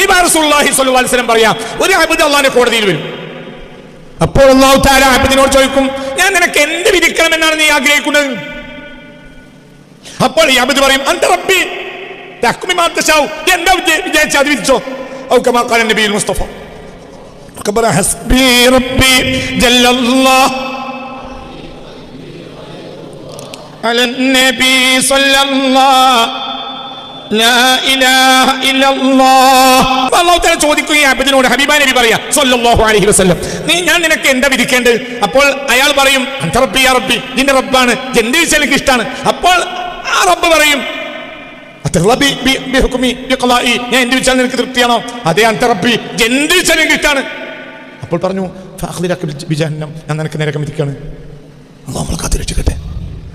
ഹബീബായ റസൂലുള്ളാഹി സ്വല്ലല്ലാഹു അലൈഹി വസല്ലം പറയാ, ഒരു അബ്ദ് അല്ലാഹുവിന്റെ കോടതിയിൽ വരും. അപ്പോൾ അല്ലാഹു തആല അബ്ദിനോട് ചോദിക്കും, ഞാൻ നിനക്ക് എന്ത് വിധിക്കണമെന്നാണ് നീ ആഗ്രഹിക്കുന്നത്? അപ്പോൾ ഈ അബ്ദ് പറയും, അൻത റബ്ബി തഹ്കുമി മാ തശാഉ, എന്താ വിചാരിച്ച അത് വിധിച്ചോ. ഔ കമാ ഖാല നബിയുൽ മുസ്തഫ ഖബറ ഹസ്ബി റബ്ബി ജല്ലല്ലാഹ് അലൻ നബി സല്ലല്ലാഹു ലാ ഇലാഹ ഇല്ലല്ലാഹ്. അല്ലാഹു തആല ചോദിക്കും ഈ അബ്ദിനോട്, ഹബീബായ നബി പറയാ സല്ലല്ലാഹു അലൈഹി വസല്ലം, ഞാൻ നിനക്ക് എന്താ വിധിക്കേണ്ടത്? അപ്പോൾ അയാൾ പറയും, അൻത റബ്ബി യാ റബ്ബി, നിന്റെ റബ്ബാണ്, എന്ത് വിധിച്ചാൽ എനിക്ക് ഇഷ്ടമാണ്. അപ്പോൾ ആ റബ്ബ് പറയും, ഞാൻ എന്ത് വിളിച്ചാൽ നിനക്ക് തൃപ്തിയാണോ? അതേ അൻത റബ്ബി, എന്ത് വിളിച്ചാൽ എനിക്ക് ഇഷ്ടമാണ്. അപ്പോൾ പറഞ്ഞു, ഞാൻ നിനക്ക് നരകം വിധിക്കാണ്. അല്ലാഹു നമ്മളെ കാത്തുരക്ഷിക്കട്ടെ.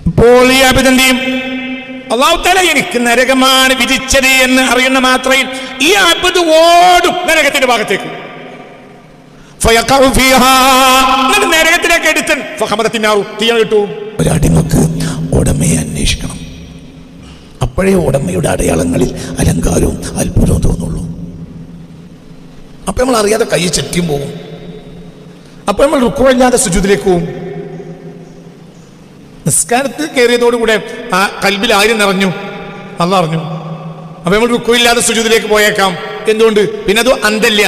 അപ്പോൾ ഈ അബ്ദ് എന്ത് ചെയ്യും? അല്ലാഹു തആല എനിക്ക് നരകമാണ് വിധിച്ചത് എന്ന് അറിയുന്ന മാത്രയിൽ ഈ അബ്ദ് ഓടും നരകത്തിന്റെ ഭാഗത്തേക്ക്. നരകത്തിലേക്ക് എടുത്ത് കിട്ടു. ഒരടിമക്ക് ഉടമയെ അന്വേഷിക്കണം. അപ്പോഴേ ഉടമയുടെ അടയാളങ്ങളിൽ അലങ്കാരവും അത്ഭുതവും തോന്നുള്ളൂ. അപ്പൊ നമ്മൾ അറിയാതെ കൈ ചെറ്റിയും പോകും. അപ്പൊ നമ്മൾ റുക്കുഇല്ലാതെ സുജൂദിലേക്ക് പോകും. നിസ്കാരത്തിൽ കയറിയതോടുകൂടെ ആ കൽബിൽ ആരും നിറഞ്ഞു, അല്ലാഹ് അറിഞ്ഞു. അപ്പൊ നമ്മൾ റുക്കുഇല്ലാതെ സുജൂദിലേക്ക് പോയേക്കാം. എന്തുകൊണ്ട്? പിന്നെ അത് അന്തല്ല.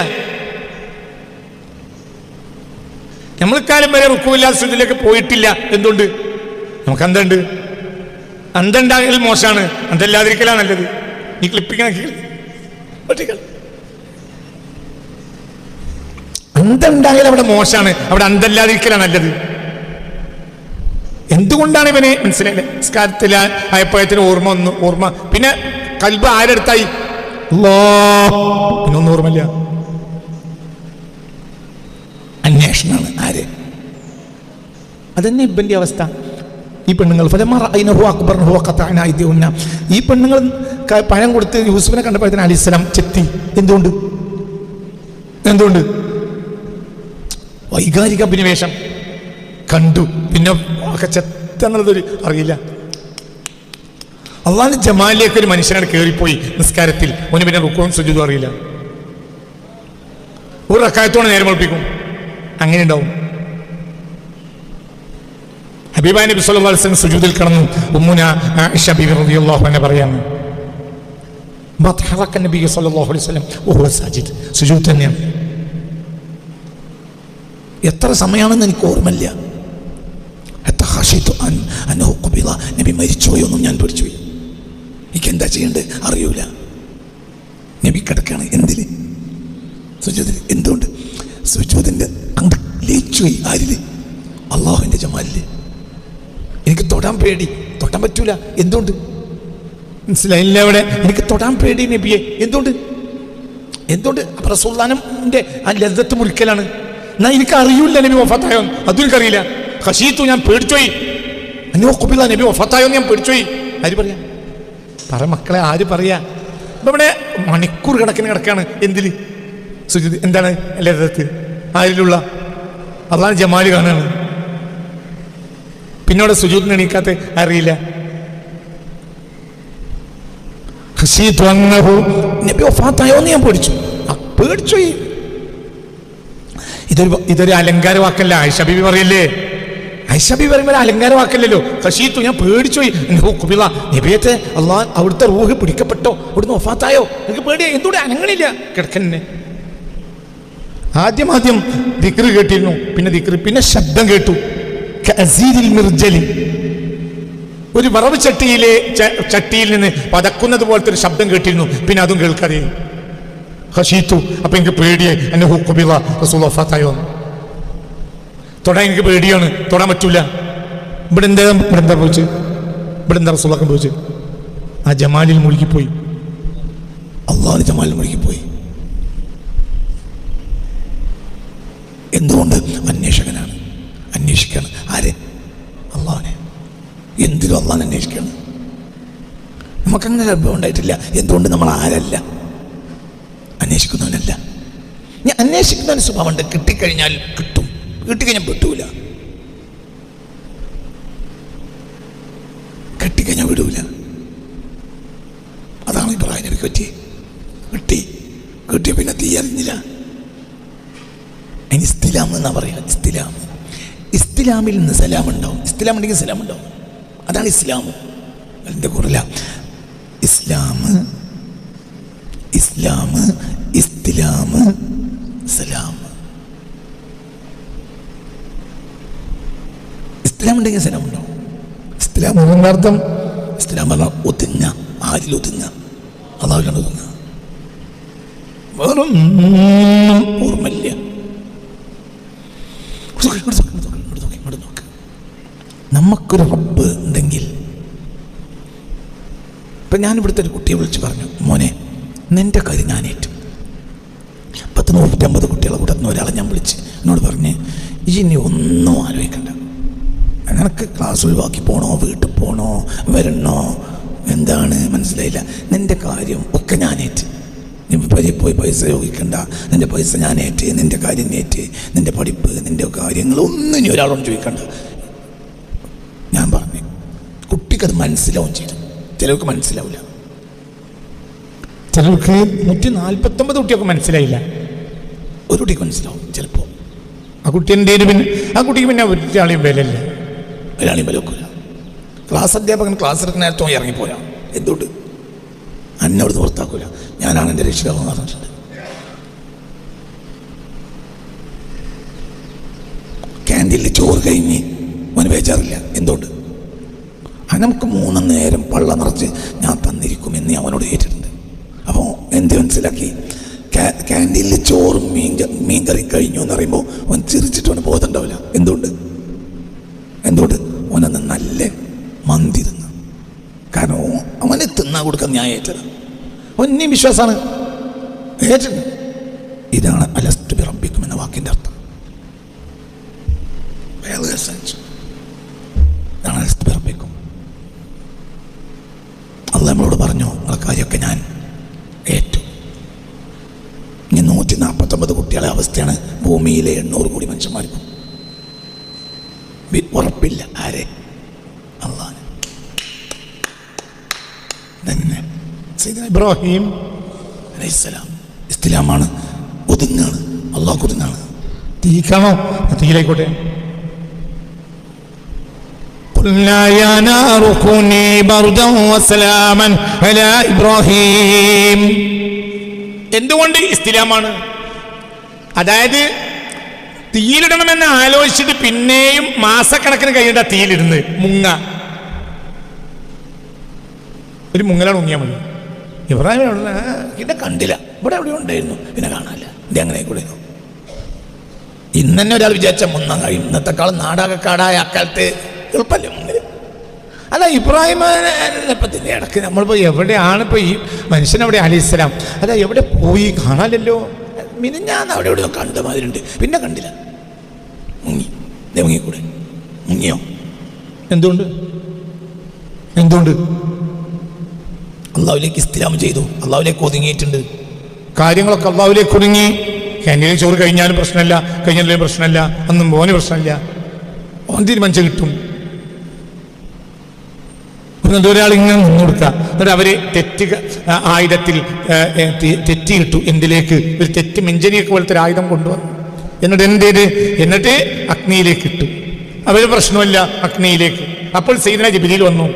നമ്മൾ കാലം വരെ റുക്കുഇല്ലാതെ സുജൂദിലേക്ക് പോയിട്ടില്ല. എന്തുകൊണ്ട്? നമുക്ക് അന്തണ്ട്. അന്തണ്ടാകൽ മോശമാണ്, അന്തല്ലാതിരിക്കലാണ് നല്ലത്. ഈ ക്ലിപ്പിക്കണം അന്തണ്ടാകൽ അവിടെ മോശമാണ്, അവിടെ അന്തല്ലാതിരിക്കലാണ് നല്ലത്. എന്തുകൊണ്ടാണ് ഇവന് മനസ്സിലായില്ലേ? സ്കാരത്തിൽ ആയപ്പോഴത്തിന് ഓർമ്മ പിന്നെ കൽബ് ആരെടുത്തായി? പിന്നൊന്നും ഓർമ്മയില്ല. അന്വേഷണമാണ് ആര്. അതന്നെ ഇബ്ബന്റെ അവസ്ഥ. ഈ പെണ്ണുങ്ങൾ ഈ പെണ്ണുങ്ങൾ പഴം കൊടുത്ത് യൂസുഫിനെ കണ്ടപ്പോഴത്തേന് അലൈഹിസ്സലാം ചെത്തി. എന്തുകൊണ്ട്? വൈകാരിക അഭിനിവേശം കണ്ടു. പിന്നെ ഒക്കെ ചെത്തുള്ളതൊരു അറിയില്ല. അള്ളാഹുവിന്റെ ജമാലിലേക്ക് ഒരു മനുഷ്യനാണ് കയറിപ്പോയി നിസ്കാരത്തിൽ. ഓന് പിന്നെ റുക്കുവും സുജൂദും അറിയില്ല. ഒരു റക്അത്തോടെ നേരം വെളുപ്പിക്കും. അങ്ങനെ ഉണ്ടാവും. ഹബീബായ നബി സല്ലല്ലാഹു അലൈഹി വസല്ലം സുജൂദിൽ കിടന്നു. ഉമ്മുന ആയിഷ ബിബി റളിയല്ലാഹു അൻഹ പറയാം, ബത്ഹറക നബി സല്ലല്ലാഹു അലൈഹി വസല്ലം വഹുവ സാജിദ്. സുജൂദ് തന്നെയാണ്. എത്ര സമയമാണെന്ന് എനിക്ക് ഓർമ്മയില്ല. നബി മരിച്ചുപോയൊന്നും ഞാൻ പേടിച്ചുപോയി. എനിക്ക് എന്താ ചെയ്യേണ്ടത് അറിയൂല. നബി കിടക്കാണ് എന്തില്? സുജൂദിൽ. എന്തുകൊണ്ട്? സുജൂദിന്റെ അങ്ങ് ലയിച്ചുപോയി. ആരില്? അള്ളാഹുവിന്റെ ജമാലില്. എനിക്ക് തൊടാൻ പേടി, തൊട്ടാൻ പറ്റൂല. എന്തുകൊണ്ട്? മനസ്സിലായില്ല. അവിടെ എനിക്ക് തൊടാൻ പേടി നബിയെ. എന്തുകൊണ്ട്? റസൂലുള്ളാഹിന്റെ ആ ലദ്ദത്ത് മുറിക്കലാണ്. എന്നാ എനിക്ക് അറിയൂല നബി വഫാത്തായോ, അതും എനിക്കറിയില്ല. ഖശീതു, ഞാൻ പേടിച്ചോയി. നബി വഫാത്തായോ ഞാൻ പേടിച്ചോയി. ആര് പറയാ? പറ മക്കളെ, ആര് പറയാ? ഇവിടെ മണിക്കൂർ കണക്കിന് കിടക്കാണ്. എന്തില്? സുജൂദ്. എന്താണ് ലദ്ദത്ത്? ആരിലുള്ള? അള്ളാഹുവിന്റെ ജമാല് കാണാണ്. പിന്നോടെ സുജൂദിന് എണീക്കാത്ത അറിയില്ല. നബി വഫാത്തായോ ഞാൻ പേടിച്ചോയി. ഇതൊരു അലങ്കാര വാക്കല്ല. ആയിഷ ബീവി പറയല്ലേ? ആയിഷ ബീവി പറയുമ്പോൾ അലങ്കാര വാക്കല്ലല്ലോ. ഖശീതു, ഞാൻ പേടിച്ചോയി. നബിയത്തെ അള്ളാഹ് അവിടുത്തെ റൂഹ് പിടിക്കപ്പെട്ടോ, അവിടുന്ന് വഫാത്തായോ, എനിക്ക് പേടിയാ. എന്തുകൊണ്ട് അനങ്ങണില്ല? കിടക്കന്നെ. ആദ്യം ദിക്ർ കേട്ടിരുന്നു. പിന്നെ ശബ്ദം കേട്ടു. ഒരു വറവ് ചട്ടിയിൽ നിന്ന് പതക്കുന്നത് പോലത്തെ ഒരു ശബ്ദം കേട്ടിരുന്നു. പിന്നെ അതും കേൾക്കാതെ ഖശീതു. അപ്പൊ എനിക്ക് പേടിയായി. റസൂൽ വഫാത്തായോ. തൊടാൻ എനിക്ക് പേടിയാണ്, തൊടാൻ പറ്റൂല. ഇവിടെ എന്താ പോയിച്ച്? ഇവിടെ എന്താ റസൂലൊക്കെ പോയിച്ച്? ആ ജമാലിൽ മുഴുകിപ്പോയി. അള്ളാഹുവിന്റെ ജമാലിൽ മുഴുകിപ്പോയി. എന്തുകൊണ്ട്? അന്വേഷിക്കാണ്. ആരെ? അള്ളാഹുവിനെ. എന്തിനും അള്ളാഹുവിനെ അന്വേഷിക്കാണ്. നമുക്കങ്ങനെ അനുഭവം ഉണ്ടായിട്ടില്ല. എന്തുകൊണ്ട്? നമ്മൾ ആരല്ല, അന്വേഷിക്കുന്നവനല്ല. ഞാൻ അന്വേഷിക്കുന്നവന് സ്വഭാവമുണ്ട്. കിട്ടിക്കഴിഞ്ഞാൽ കിട്ടും, കിട്ടിക്കഴിഞ്ഞാൽ പെട്ടൂല, കിട്ടിക്കഴിഞ്ഞാൽ വിടൂല. അതാണ് ഇബ്രാഹിം നബിക്ക് പറ്റി. കിട്ടിയ പിന്നെ തീ അറിഞ്ഞില്ല. അതിന് ഇസ്തിലാം എന്നാ പറയാ. ഇസ്തിലാമിൽ നിന്ന് സലാം ഉണ്ടാവും. ഇസ്തിലാം ഉണ്ടെങ്കിൽ സലാം ഉണ്ടാവും. അതാണ് ഇസ്ലാം. അതിൻ്റെ കുറല്ല ഇസ്ലാം, ഇസ്തിലാം, സലാം. ഇസ്ലാം ഉണ്ടെങ്കിൽ സലാം ഉണ്ടാവും. ഇസ്ലാം എന്നർത്ഥം, ഇസ്ലാം പറഞ്ഞാൽ ഒതുങ്ങ, ആരിൽ ഒതുങ്ങ, അള്ളാഹുവിലാണ് ഒതുങ്ങ. വേറൊന്നും ഓർമ്മയില്ല. നമുക്കൊരു റബ്ബ് ഉണ്ടെങ്കിൽ, ഇപ്പം ഞാനിവിടുത്തെ ഒരു കുട്ടിയെ വിളിച്ച് പറഞ്ഞു, മോനെ നിൻ്റെ കാര്യം ഞാൻ ഏറ്റു. 150 കുട്ടികളെ കൂട്ടത്തിന് ഒരാളെ ഞാൻ വിളിച്ച് എന്നോട് പറഞ്ഞ്, ഇനി ഒന്നും ആലോചിക്കണ്ട, നിനക്ക് ക്ലാസ് ഒഴിവാക്കി പോകണോ, വീട്ടിൽ പോകണോ, വരണോ, എന്താണ് മനസ്സിലായില്ല, നിൻ്റെ കാര്യം ഒക്കെ ഞാനേറ്റ്. നീ പോയി പൈസ ചോദിക്കണ്ട, നിൻ്റെ പൈസ ഞാനേറ്റ്, നിൻ്റെ കാര്യം നേറ്റ്, നിൻ്റെ പഠിപ്പ്, നിൻ്റെ കാര്യങ്ങളൊന്നും ഇനി ഒരാളോട് ചോദിക്കണ്ട. ഞാൻ പറഞ്ഞു, കുട്ടിക്കത് മനസ്സിലാവും ചെയ്തു. ചിലർക്ക് മനസ്സിലാവില്ല. ചിലർക്ക് 149 കുട്ടിയൊക്കെ മനസ്സിലായില്ല. ഒരു കുട്ടിക്ക് മനസ്സിലാവും ചിലപ്പോൾ. ആ കുട്ടിൻ്റെ ആ കുട്ടിക്ക് പിന്നെ ഒരാളെയും വിലയില്ല, ഒരാളെയും വില വെക്കില്ല. ക്ലാസ് അധ്യാപകൻ ക്ലാസ് എടുക്കുന്ന നേരത്തോ ഇറങ്ങിപ്പോരാ. എന്തുകൊണ്ട് അന്നോട് പുറത്താക്കൂല, ഞാനാണ് എൻ്റെ രക്ഷിതാവ് പറഞ്ഞിട്ടുണ്ട്. ക്യാൻറ്റീനിൽ ചോറ് കഴിഞ്ഞ് അവന് ബേജാറില്ല. എന്തുകൊണ്ട് നമുക്ക് 3 നേരം പള്ള നിറച്ച് ഞാൻ തന്നിരിക്കുമെന്ന് അവനോട് കേട്ടിട്ടുണ്ട്. അപ്പോൾ എന്ത് മനസ്സിലാക്കി, ക്യാൻറ്റീനിൽ ചോറും മീൻകറി കഴിഞ്ഞു എന്ന് പറയുമ്പോൾ അവൻ ചിരിച്ചിട്ട് അവന് ബോധമുണ്ടാവില്ല. എന്തുകൊണ്ട് അവനന്ന് നല്ല മന്തി തിന്നു. കാരണം അവന് തിന്നാൻ കൊടുക്കാൻ ഞാൻ ഏറ്റത്. അവനെയും വിശ്വാസമാണ് ഏറ്റത്. ഇതാണ് അലസ്തു ബി റബ്ബിക്കും എന്ന വാക്കിൻ്റെ അർത്ഥം. ഇതാണ് അലസ്തു ബി റബ്ബിക്കും. അള്ളാഹ് നമ്മളോട് പറഞ്ഞു, നിങ്ങളെ കാര്യമൊക്കെ ഞാൻ ഏറ്റു. ഇനി 149 കുട്ടികളെ അവസ്ഥയാണ് ഭൂമിയിലെ 800 കോടി മനുഷ്യന്മാർക്കും. ഉറപ്പില്ല ആരെ, അള്ളാഹ് തന്നെ. ഇബ്രാഹിം അലൈഹിസ്സലാം ഇസ്തിലാമാണ്, ഒതുങ്ങാണ്, അള്ളാഹ് ഒതുങ്ങാണ്. തീക്കണോ? തീയിലായിക്കോട്ടെ. قلنا يا نار كوني بردا وسلاما على إبراهيم. എന്തുകൊണ്ട് ഇസ്തിലാമാണ്? അതായത് തീയിലിടണമെന്ന് ആലോചിച്ചിട്ട് പിന്നെയും മാസക്കണക്കിന് കഴിഞ്ഞിട്ട് തീയിലിടുന്നത് ഒരു മുങ്ങലാണ് മുങ്ങിയാൽ മതി. ഇബ്രാഹിം ഇത് കണ്ടില്ല, ഇവിടെ എവിടെയോ ഉണ്ടായിരുന്നു, പിന്നെ കാണാനില്ല. ഇത് അങ്ങനെ കൂടെ ഇന്ന് തന്നെ ഒരാൾ വിചാരിച്ചാൽ മുന്നാൻ കഴിയും. ഇന്നത്തെക്കാളും നാടാകെ കാടായ അക്കാലത്ത് എളുപ്പമല്ലേ മുന്നിൽ. അല്ല, ഇബ്രാഹിമിന്റെ ഇടയ്ക്ക് നമ്മളിപ്പോൾ എവിടെയാണ് ഇപ്പോൾ ഈ മനുഷ്യൻ അവിടെ അലൈഹിസ്സലാം, അല്ല എവിടെ പോയി കാണാനല്ലോ. മിനിഞ്ഞാന്ന് അവിടെ എവിടെയോ കണ്ട മാതിരി ഉണ്ട്, പിന്നെ കണ്ടില്ല. മുങ്ങിക്കൂടെ? മുങ്ങിയോ? എന്തുകൊണ്ട് അള്ളാഹുവിലേക്ക് ഇസ്തിലാം ചെയ്തു, അള്ളാഹുവിലേക്ക് ഒതുങ്ങിയിട്ടുണ്ട്. കാര്യങ്ങളൊക്കെ അള്ളാഹുവിലേക്ക് ഒതുങ്ങി. ക്യാൻറ്റീനിൽ ചോറ് കഴിഞ്ഞാലും പ്രശ്നമില്ല, കഴിഞ്ഞാലും പ്രശ്നമില്ല, അന്നും പോകാനും പ്രശ്നമില്ല. ഓൻ തീരുമാനിച്ച കിട്ടും. ഒരാൾ ഇങ്ങനെ നിന്ന് കൊടുക്കുക, എന്നിട്ട് അവര് ആയുധത്തിൽ തെറ്റിയിട്ടു. എന്തിലേക്ക്? ഒരു തെറ്റ് മെഞ്ചരിയൊക്കെ പോലത്തെ ഒരു ആയുധം കൊണ്ടുവന്നു. എന്നിട്ട് അഗ്നിയിലേക്ക് ഇട്ടു. അവര് പ്രശ്നമില്ല, അഗ്നിയിലേക്ക്. അപ്പോൾ സയ്യിദുനാ ജിബ്രീൽ വന്നു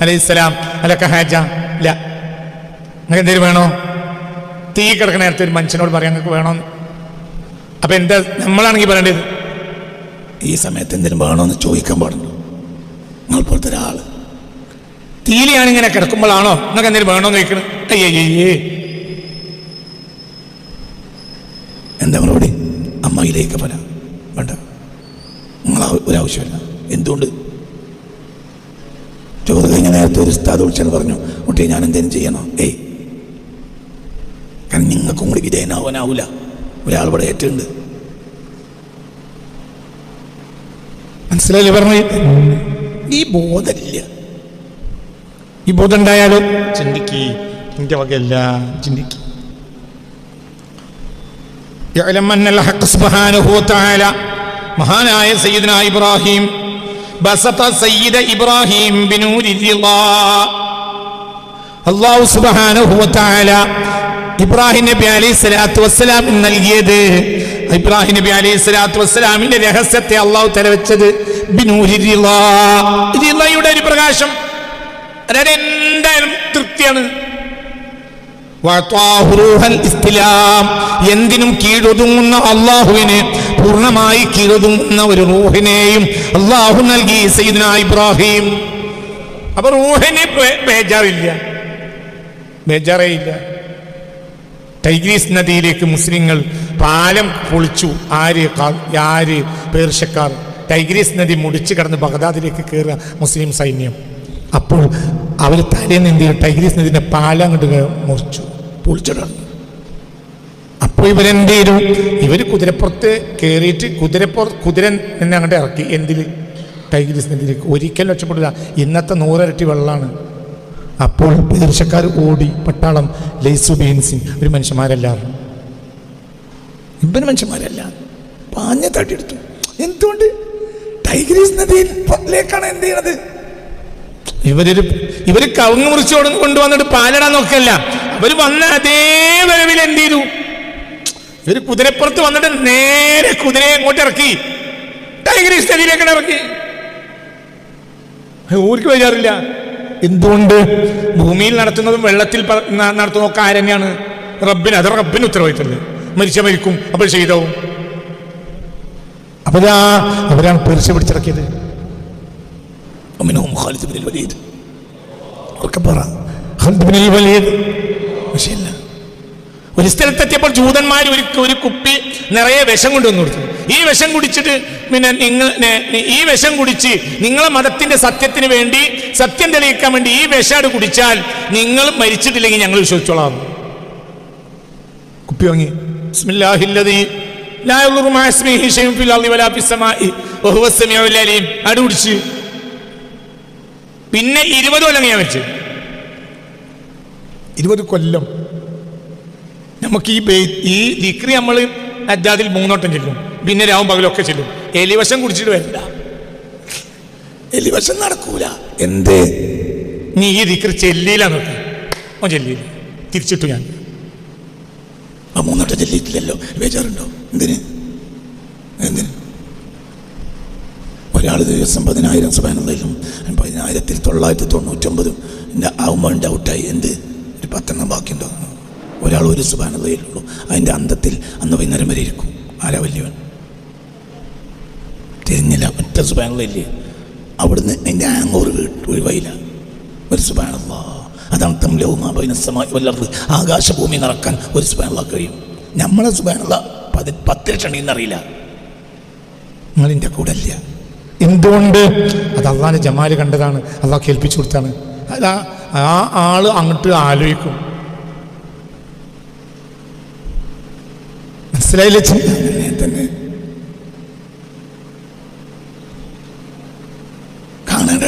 അലൈഹിസ്സലാം. അലക ഹാജ? ഇല്ല. നിങ്ങൾക്ക് എന്തേലും വേണോ? തീ കിടക്കണ നേരത്തെ ഒരു മനുഷ്യനോട് പറയാൻ നിങ്ങൾക്ക് വേണോന്ന്. അപ്പൊ എന്താ നമ്മളാണെങ്കിൽ പറയേണ്ടത്? ഈ സമയത്ത് എന്തെങ്കിലും വേണോന്ന് ചോദിക്കാൻ പാടുണ്ടോ? നിങ്ങൾ പോലത്തെ ഒരാള് തീയിലാണ് ഇങ്ങനെ കിടക്കുമ്പോഴാണോ നിങ്ങൾക്ക് എന്തെങ്കിലും വേണോന്ന് ചോദിക്കണം? അയ്യേ, എന്താ മറുപടി? അമ്മയിലേക്ക് പല വേണ്ട, നിങ്ങൾ ഒരാവശ്യമില്ല. എന്തുകൊണ്ട്? ചോറ് കഴിഞ്ഞ നേരത്തെ ഒരു ഉസ്താദ് വിളിച്ചാൽ പറഞ്ഞു, കുട്ടി ഞാൻ എന്തേലും ചെയ്യണോ? കാരണം നിങ്ങൾക്കും കൂടി വിധേയനാവാനാവൂല. ഒരാൾ ഇവിടെ ഏറ്റുണ്ട്. മനസ്സിലായില്ലേ പറഞ്ഞു? ഈ ബോധമില്ല. ഈ ബോധം ഉണ്ടായാലും ചിന്തിക്ക്, നിന്റെ വകയല്ല, ചിന്തിക്ക്. മഹാനായ സയ്യിദുനാ ഇബ്രാഹിം ബസത സയ്യിദ ഇബ്രാഹിം ബിനൂരി റിളാ. അല്ലാഹു സുബ്ഹാനഹു വ തആല ഇബ്രാഹിം നബി അലൈഹി സ്വലാത്തു വസ്സലാം നൽകിയത്, ഇബ്രാഹിം നബി അലൈഹി സ്വലാത്തു വസ്സലാമിന്റെ രഹസ്യത്തെ അള്ളാഹു തരവെച്ചത് റിളയുടെ ഒരു പ്രകാശം. അതായത് എന്തായാലും തൃപ്തിയാണ്. എന്തിനും കീഴൊതുങ്ങുന്ന അള്ളാഹുവിന് പൂർണ്ണമായി കീഴൊതുങ്ങുന്ന ഒരു റൂഹിനെയും അള്ളാഹു നൽകി സയ്യിദുനാ ഇബ്രാഹിം. അപ്പൊ റൂഹിന് ബേജാറേ ഇല്ല. ടൈഗ്രീസ് നദിയിലേക്ക് മുസ്ലിങ്ങൾ പാലം പൊളിച്ചു. ആര് പേർഷ്യക്കാർ ടൈഗ്രീസ് നദി മുടിച്ചു കടന്ന് ബഗ്ദാദിലേക്ക് കയറുക മുസ്ലിം സൈന്യം. അപ്പോൾ അവർ തലേന്ന് എന്ത് ചെയ്യും? ടൈഗ്രീസ് നദിന്റെ പാലം അങ്ങോട്ട് മുറിച്ചു, പൊളിച്ചിടന്നു. അപ്പോൾ ഇവരെന്ത് ചെയ്തു? ഇവർ കുതിരപ്പുറത്ത് കയറിയിട്ട് കുതിര എന്നെ അങ്ങോട്ട് ഇറക്കി. എന്തിൽ? ടൈഗ്രീസ് നദിയിലേക്ക്. ഒരിക്കലും രക്ഷപ്പെടില്ല. ഇന്നത്തെ 100 ഇരട്ടി വെള്ളമാണ്. അപ്പോൾ പേർഷ്യക്കാർ ഓടി. പട്ടാളം ലൈസു ബീൻസിൻ ഒരു മനുഷ്യന്മാരെല്ലാവരും ഇവന് മനുഷ്യന്മാരല്ല പാഞ്ഞ തട്ടിയെടുത്തു. എന്തുകൊണ്ട്? ടൈഗ്രീസ് നദിയിലേക്കാണ് എന്ത് ചെയ്യണത്? ഇവര് കവുങ്ങ് മുറിച്ച് കൊണ്ടുവന്നിട്ട് പാലിടാൻ നോക്കല്ല. അവര് വന്ന അതേ വരവിൽ എന്ത് ചെയ്തു? ഇവര് കുതിരപ്പുറത്ത് വന്നിട്ട് നേരെ കുതിരയെ അങ്ങോട്ട് ഇറക്കി, ടൈഗ്രീസ് നദിയിലേക്കാണ് ഇറക്കി. ഊർക്ക് വരാറില്ല. എന്തുകൊണ്ട്? ഭൂമിയിൽ നടത്തുന്നതും വെള്ളത്തിൽ നടത്തുന്നതൊക്കെ ആരെന്നെയാണ്? റബ്ബിന്. അത് റബ്ബിന് ഉത്തരവാദിത്തമല്ലേ. മരിക്കും, അപ്പോൾ ചെയ്താവും. അപ്പൊ അവരാണ് പേർഷ്യ പിടിച്ചിറക്കിയത്. ഒരു സ്ഥലത്തെത്തിയപ്പോൾ ജൂതന്മാർ ഒരു കുപ്പി നിറയെ വിഷം കൊണ്ടുവന്നു കൊടുത്തു. ഈ വിഷം കുടിച്ചിട്ട് പിന്നെ ഈ വിഷം കുടിച്ച് നിങ്ങളെ മതത്തിന്റെ സത്യത്തിന് വേണ്ടി, സത്യം തെളിയിക്കാൻ വേണ്ടി ഈ വിഷാട് കുടിച്ചാൽ നിങ്ങൾ മരിച്ചിട്ടില്ലെങ്കിൽ ഞങ്ങൾ വിശ്വസിച്ചോളാം. കുപ്പി വാങ്ങി. ബിസ്മില്ലാഹില്ലദീ ലാ യദുറു മഅ ഇസ്മിഹി ശൈഉൻ ഫിൽ അർളി വലാ ഫിസ് സമാഇ വഹുവ സമീഉൽ അലീം. അടി കുടിച്ച് പിന്നെ 20 കൊല്ലം ഞാൻ വെച്ച്. 20 കൊല്ലം നമുക്ക് ഈ ദിക്രി നമ്മൾ അജാദിൽ 3 വട്ടം ചെല്ലും. പിന്നെ രാവും പകലൊക്കെ ചെല്ലും. എലിവശം കുടിച്ചിട്ട് വരണ്ട. എലിവശം നടക്കൂല. എന്തേ? നീ ഈ ദിക്രി ചെല്ലിയില്ല. ചെല്ലിയില്ല. തിരിച്ചിട്ടു ഞാൻ. 3 വട്ടം ചെല്ലിയിട്ടില്ലല്ലോ. ബേജാറുണ്ടോ? എന്തിന്? ഒരാൾ ദിവസം 10,000 സുബ്ഹാനല്ലാഹും 10,999 ആവുമ്പോൾ ഡൗട്ടായി. എന്ത്? ഒരു 10 ബാക്കിയുണ്ടോ? ഒരാൾ ഒരു സുബ്ഹാനല്ലാഹുള്ളൂ. അതിൻ്റെ അന്തത്തിൽ അന്ന് വൈകുന്നേരം വരെ ഇരിക്കും. ആരാ വലിയവൻ? തിരിഞ്ഞില്ല. ഒറ്റ സുബ്ഹാനല്ലാഹ്. അവിടുന്ന് അതിൻ്റെ ആങ്ങോറ് ഒഴിവായില്ല. ഒരു സുബ്ഹാനല്ലാഹ്. അതാണ് തംലൗമാ ബൈനസ്സമാഇ വൽ അർദ്. ആകാശഭൂമി നിറക്കാൻ ഒരു സുബ്ഹാനല്ലാഹ് കഴിയും. നമ്മളെ സുബ്ഹാനല്ലാഹ് 10 ലക്ഷം എന്നറിയില്ല. നിങ്ങളിൻ്റെ കൂടെ അല്ല. എന്തുകൊണ്ട്? അത് അള്ളാഹിന്റെ ജമാല് കണ്ടതാണ്. അള്ളാഹ് കേൾപ്പിച്ചു കൊടുത്താണ്. അല്ല, ആ ആള് അങ്ങോട്ട് ആലോചിക്കും. മനസ്സിലായില്ലേ? തന്നെ